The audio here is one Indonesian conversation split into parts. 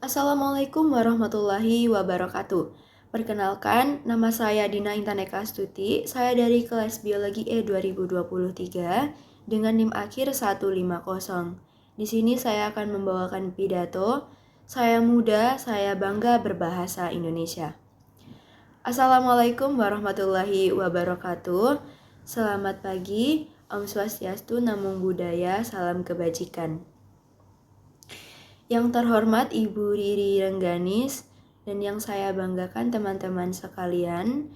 Assalamualaikum warahmatullahi wabarakatuh. Perkenalkan, nama saya Dina Intaneka Astuti. Saya dari kelas Biologi E 2023 dengan NIM akhir 150. Di sini saya akan membawakan pidato. Saya muda, saya bangga berbahasa Indonesia. Assalamualaikum warahmatullahi wabarakatuh. Selamat pagi, Om Swastiastu, Namo Buddhaya, salam kebajikan. Yang terhormat Ibu Riri Rengganis dan yang saya banggakan teman-teman sekalian,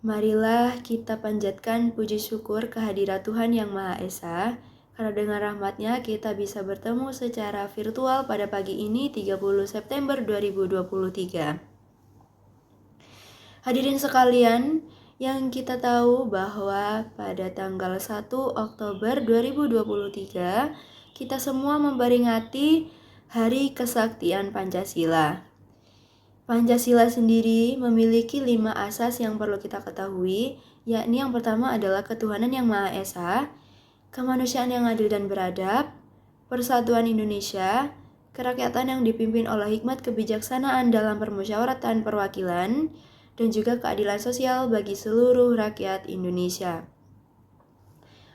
marilah kita panjatkan puji syukur kehadirat Tuhan Yang Maha Esa, karena dengan rahmat-Nya kita bisa bertemu secara virtual pada pagi ini 30 September 2023. Hadirin sekalian, yang kita tahu bahwa pada tanggal 1 Oktober 2023, kita semua memperingati Hari Kesaktian Pancasila. Pancasila sendiri memiliki 5 asas yang perlu kita ketahui, yakni yang pertama adalah ketuhanan yang Maha Esa, kemanusiaan yang adil dan beradab, persatuan Indonesia, kerakyatan yang dipimpin oleh hikmat kebijaksanaan dalam permusyawaratan perwakilan, dan juga keadilan sosial bagi seluruh rakyat Indonesia.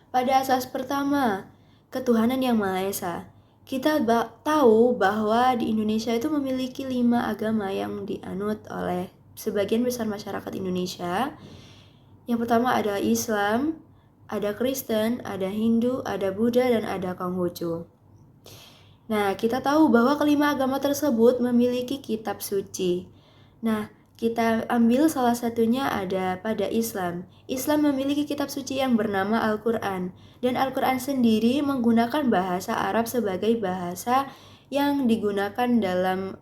Pada asas pertama, ketuhanan yang Maha Esa, kita tahu bahwa di Indonesia itu memiliki 5 agama yang dianut oleh sebagian besar masyarakat Indonesia. Yang pertama ada Islam, ada Kristen, ada Hindu, ada Buddha, dan ada Konghucu. Nah, kita tahu bahwa kelima agama tersebut memiliki kitab suci. Nah, kita ambil salah satunya ada pada Islam. Islam memiliki kitab suci yang bernama Al-Quran. Dan Al-Quran sendiri menggunakan bahasa Arab sebagai bahasa yang digunakan dalam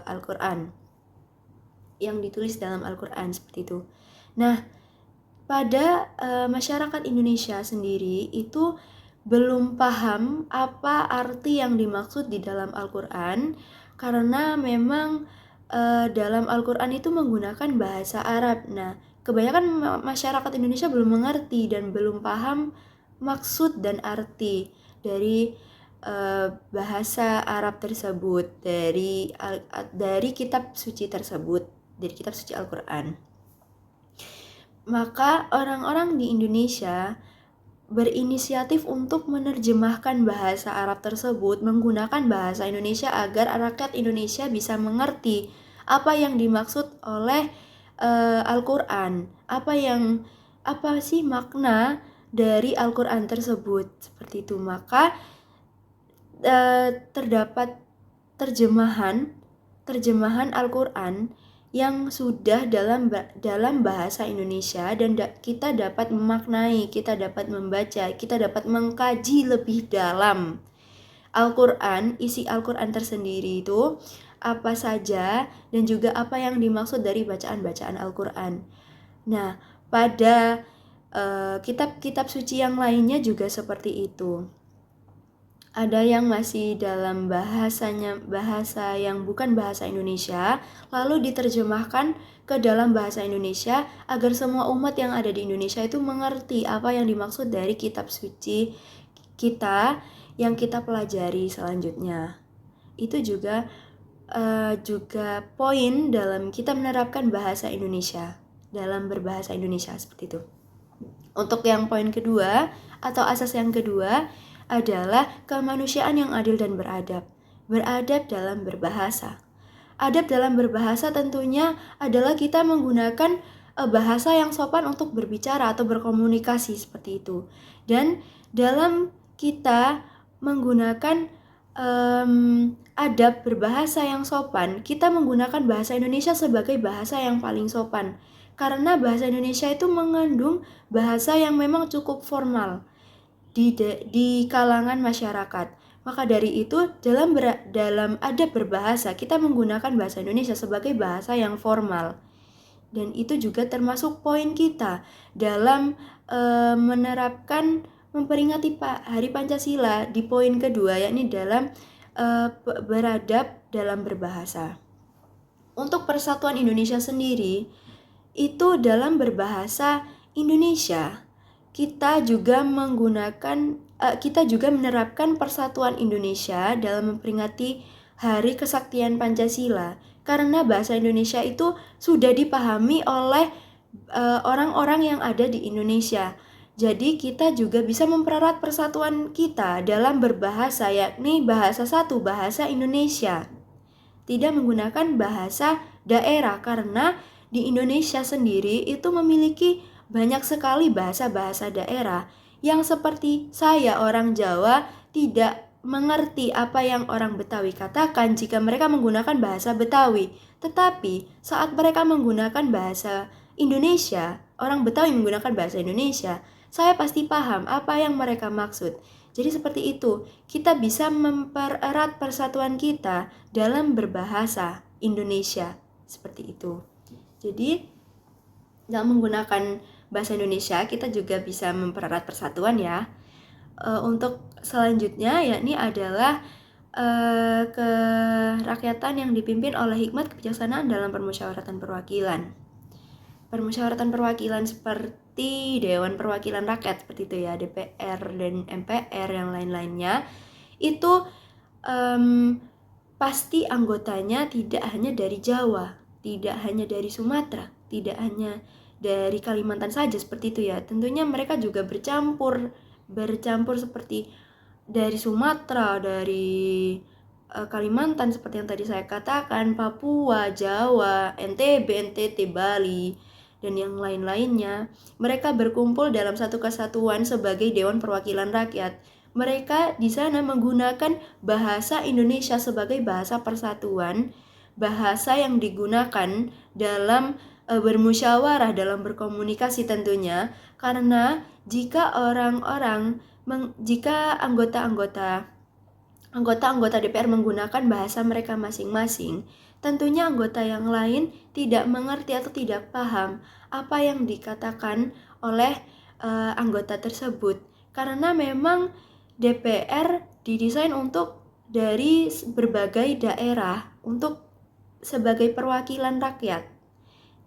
Al-Quran. Yang ditulis dalam Al-Quran seperti itu. Nah, pada masyarakat Indonesia sendiri itu belum paham apa arti yang dimaksud di dalam Al-Quran. Karena memang dalam Al-Quran itu menggunakan bahasa Arab. Nah, kebanyakan masyarakat Indonesia belum mengerti dan belum paham maksud dan arti dari bahasa Arab tersebut, dari kitab suci tersebut, dari kitab suci Al-Quran. Maka orang-orang di Indonesia berinisiatif untuk menerjemahkan bahasa Arab tersebut menggunakan bahasa Indonesia agar rakyat Indonesia bisa mengerti apa yang dimaksud oleh Al-Quran, apa sih makna dari Al-Quran tersebut, seperti itu. Maka terdapat terjemahan Al-Quran yang sudah dalam bahasa Indonesia dan kita dapat memaknai, kita dapat membaca, kita dapat mengkaji lebih dalam Al-Quran, isi Al-Quran tersendiri itu apa saja dan juga apa yang dimaksud dari bacaan-bacaan Al-Quran. Nah, pada kitab-kitab suci yang lainnya juga seperti itu. Ada yang masih dalam bahasa yang bukan bahasa Indonesia, lalu diterjemahkan ke dalam bahasa Indonesia agar semua umat yang ada di Indonesia itu mengerti apa yang dimaksud dari kitab suci kita yang kita pelajari selanjutnya. Itu juga poin dalam kita menerapkan bahasa Indonesia, dalam berbahasa Indonesia seperti itu. Untuk yang poin kedua atau asas yang kedua adalah kemanusiaan yang adil dan beradab. Beradab dalam berbahasa. Adab dalam berbahasa tentunya adalah kita menggunakan bahasa yang sopan untuk berbicara atau berkomunikasi seperti itu. Dan dalam kita menggunakan adab berbahasa yang sopan, kita menggunakan bahasa Indonesia sebagai bahasa yang paling sopan. Karena bahasa Indonesia itu mengandung bahasa yang memang cukup formal di kalangan masyarakat. Maka dari itu dalam adab berbahasa kita menggunakan bahasa Indonesia sebagai bahasa yang formal. Dan itu juga termasuk poin kita dalam menerapkan memperingati Hari Pancasila di poin kedua, yakni dalam beradab dalam berbahasa. Untuk persatuan Indonesia sendiri itu dalam berbahasa Indonesia kita juga menerapkan persatuan Indonesia dalam memperingati Hari Kesaktian Pancasila karena bahasa Indonesia itu sudah dipahami oleh orang-orang yang ada di Indonesia. Jadi kita juga bisa mempererat persatuan kita dalam berbahasa, yakni bahasa satu, bahasa Indonesia. Tidak menggunakan bahasa daerah karena di Indonesia sendiri itu memiliki banyak sekali bahasa-bahasa daerah yang seperti saya orang Jawa tidak mengerti apa yang orang Betawi katakan jika mereka menggunakan bahasa Betawi. Tetapi saat mereka menggunakan bahasa Indonesia, orang Betawi menggunakan bahasa Indonesia, saya pasti paham apa yang mereka maksud. Jadi seperti itu, kita bisa mempererat persatuan kita dalam berbahasa Indonesia. Seperti itu. Jadi, dalam menggunakan bahasa Indonesia, kita juga bisa mempererat persatuan ya. Untuk selanjutnya, yakni adalah kerakyatan yang dipimpin oleh hikmat kebijaksanaan dalam permusyawaratan perwakilan. Permusyawaratan perwakilan seperti Dewan Perwakilan Rakyat seperti itu ya, DPR dan MPR yang lain-lainnya itu pasti anggotanya tidak hanya dari Jawa, tidak hanya dari Sumatera, tidak hanya dari Kalimantan saja seperti itu ya. Tentunya mereka juga bercampur seperti dari Sumatera, dari Kalimantan seperti yang tadi saya katakan, Papua, Jawa, NTB, NTT, Bali, dan yang lain-lainnya. Mereka berkumpul dalam satu kesatuan sebagai Dewan Perwakilan Rakyat. Mereka di sana menggunakan bahasa Indonesia sebagai bahasa persatuan, bahasa yang digunakan dalam bermusyawarah, dalam berkomunikasi tentunya, karena jika jika anggota-anggota DPR menggunakan bahasa mereka masing-masing, tentunya anggota yang lain tidak mengerti atau tidak paham apa yang dikatakan oleh anggota tersebut. Karena memang DPR didesain untuk dari berbagai daerah untuk sebagai perwakilan rakyat.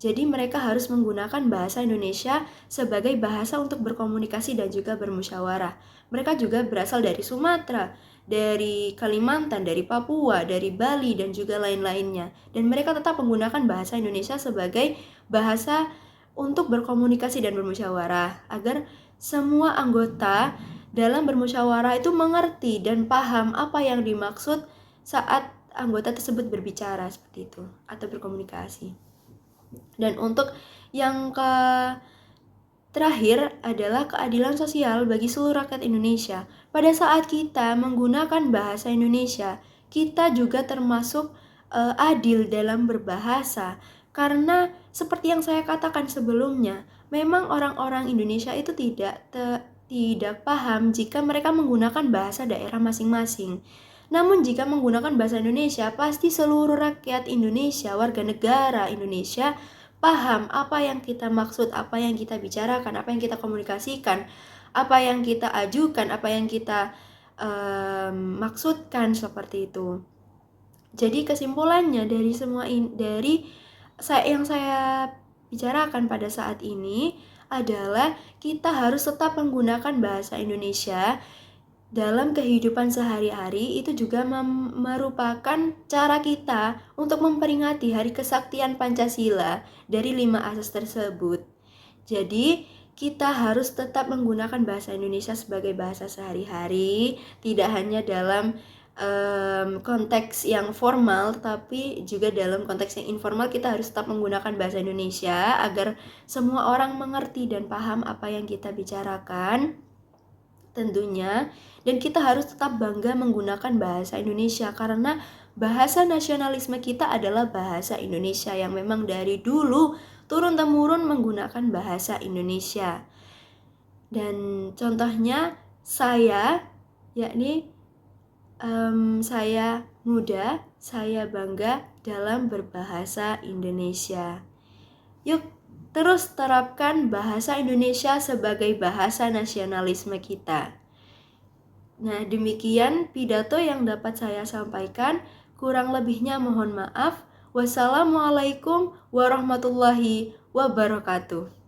Jadi mereka harus menggunakan bahasa Indonesia sebagai bahasa untuk berkomunikasi dan juga bermusyawarah. Mereka juga berasal dari Sumatera, dari Kalimantan, dari Papua, dari Bali, dan juga lain-lainnya. Dan mereka tetap menggunakan bahasa Indonesia sebagai bahasa untuk berkomunikasi dan bermusyawarah, agar semua anggota dalam bermusyawarah itu mengerti dan paham apa yang dimaksud saat anggota tersebut berbicara seperti itu, atau berkomunikasi. Dan untuk yang terakhir adalah keadilan sosial bagi seluruh rakyat Indonesia. Pada saat kita menggunakan bahasa Indonesia, kita juga termasuk adil dalam berbahasa. Karena seperti yang saya katakan sebelumnya, memang orang-orang Indonesia itu tidak paham jika mereka menggunakan bahasa daerah masing-masing. Namun jika menggunakan bahasa Indonesia, pasti seluruh rakyat Indonesia, warga negara Indonesia, paham apa yang kita maksud, apa yang kita bicarakan, apa yang kita komunikasikan, apa yang kita ajukan, apa yang kita maksudkan, seperti itu. Jadi kesimpulannya dari semua yang saya bicarakan pada saat ini adalah kita harus tetap menggunakan bahasa Indonesia dalam kehidupan sehari-hari. Itu juga merupakan cara kita untuk memperingati Hari Kesaktian Pancasila dari 5 asas tersebut. Jadi kita harus tetap menggunakan bahasa Indonesia sebagai bahasa sehari-hari, tidak hanya dalam konteks yang formal, tapi juga dalam konteks yang informal kita harus tetap menggunakan bahasa Indonesia agar semua orang mengerti dan paham apa yang kita bicarakan tentunya. Dan kita harus tetap bangga menggunakan bahasa Indonesia karena bahasa nasionalisme kita adalah bahasa Indonesia yang memang dari dulu turun-temurun menggunakan bahasa Indonesia. Dan contohnya saya, yakni saya muda, saya bangga dalam berbahasa Indonesia. Yuk terus terapkan bahasa Indonesia sebagai bahasa nasionalisme kita. Nah, demikian pidato yang dapat saya sampaikan. Kurang lebihnya mohon maaf. Wassalamualaikum warahmatullahi wabarakatuh.